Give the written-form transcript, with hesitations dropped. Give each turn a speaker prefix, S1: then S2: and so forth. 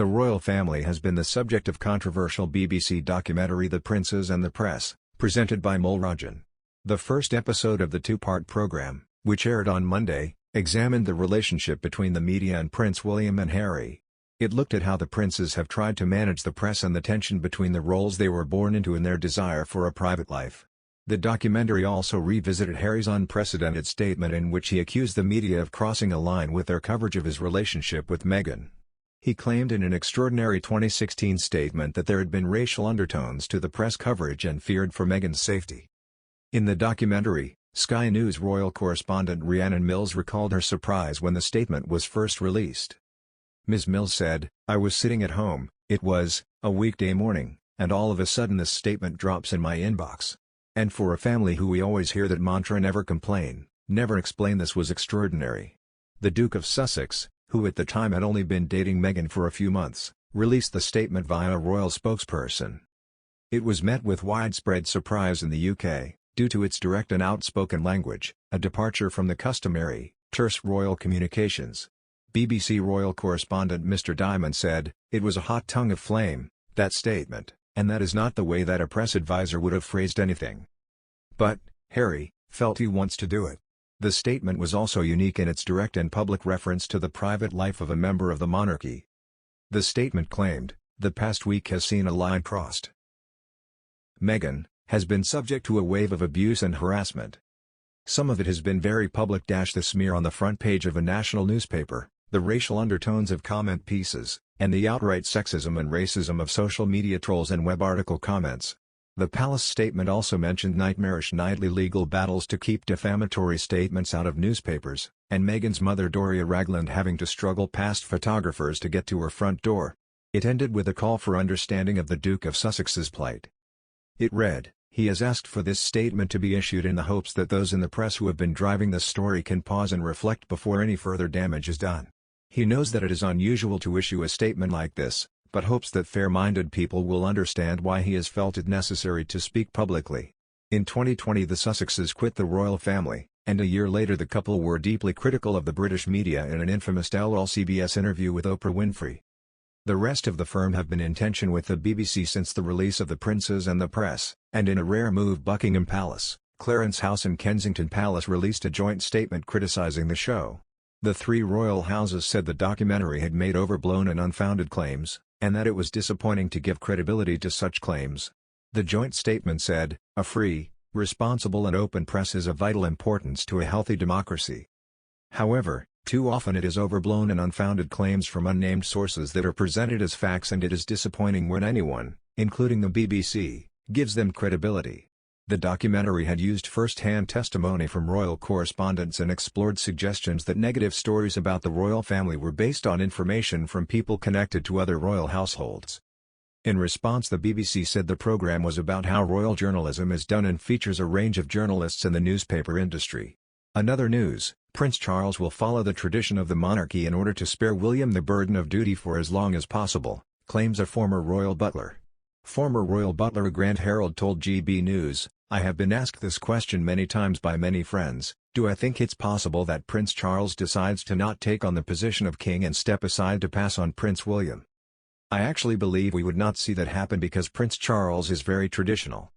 S1: The royal family has been the subject of controversial BBC documentary The Princes and the Press, presented by Middleton. The first episode of the two-part programme, which aired on Monday, examined the relationship between the media and Prince William and Harry. It looked at how the princes have tried to manage the press and the tension between the roles they were born into and their desire for a private life. The documentary also revisited Harry's unprecedented statement in which he accused the media of crossing a line with their coverage of his relationship with Meghan. He claimed in an extraordinary 2016 statement that there had been racial undertones to the press coverage and feared for Meghan's safety. In the documentary, Sky News royal correspondent Rhiannon Mills recalled her surprise when the statement was first released. Ms. Mills said, "I was sitting at home, it was a weekday morning, and all of a sudden this statement drops in my inbox. And for a family who we always hear that mantra, never complain, never explain, this was extraordinary." The Duke of Sussex, who at the time had only been dating Meghan for a few months, released the statement via a royal spokesperson. It was met with widespread surprise in the UK, due to its direct and outspoken language, a departure from the customary, terse royal communications. BBC royal correspondent Mr. Diamond said, "It was a hot tongue of flame, that statement, and that is not the way that a press advisor would have phrased anything. But Harry felt he wants to do it." The statement was also unique in its direct and public reference to the private life of a member of the monarchy. The statement claimed, "The past week has seen a line crossed. Meghan has been subject to a wave of abuse and harassment. Some of it has been very public." The smear on the front page of a national newspaper, the racial undertones of comment pieces, and the outright sexism and racism of social media trolls and web article comments. The palace statement also mentioned nightmarish nightly legal battles to keep defamatory statements out of newspapers, and Meghan's mother Doria Ragland having to struggle past photographers to get to her front door. It ended with a call for understanding of the Duke of Sussex's plight. It read, "He has asked for this statement to be issued in the hopes that those in the press who have been driving this story can pause and reflect before any further damage is done. He knows that it is unusual to issue a statement like this, but hopes that fair-minded people will understand why he has felt it necessary to speak publicly." In 2020 the Sussexes quit the royal family, and a year later the couple were deeply critical of the British media in an infamous CBS interview with Oprah Winfrey. The rest of the firm have been in tension with the BBC since the release of The Princes and the Press, and in a rare move Buckingham Palace, Clarence House and Kensington Palace released a joint statement criticising the show. The three royal houses said the documentary had made overblown and unfounded claims, and that it was disappointing to give credibility to such claims. The joint statement said, "A free, responsible and open press is of vital importance to a healthy democracy. However, too often it is overblown and unfounded claims from unnamed sources that are presented as facts, and it is disappointing when anyone, including the BBC, gives them credibility." The documentary had used first-hand testimony from royal correspondents and explored suggestions that negative stories about the royal family were based on information from people connected to other royal households. In response, the BBC said the programme was about how royal journalism is done and features a range of journalists in the newspaper industry. Another news, Prince Charles will follow the tradition of the monarchy in order to spare William the burden of duty for as long as possible, claims a former royal butler. Former royal butler Grant Harold told GB News, "I have been asked this question many times by many friends. Do I think it's possible that Prince Charles decides to not take on the position of king and step aside to pass on Prince William? I actually believe we would not see that happen because Prince Charles is very traditional.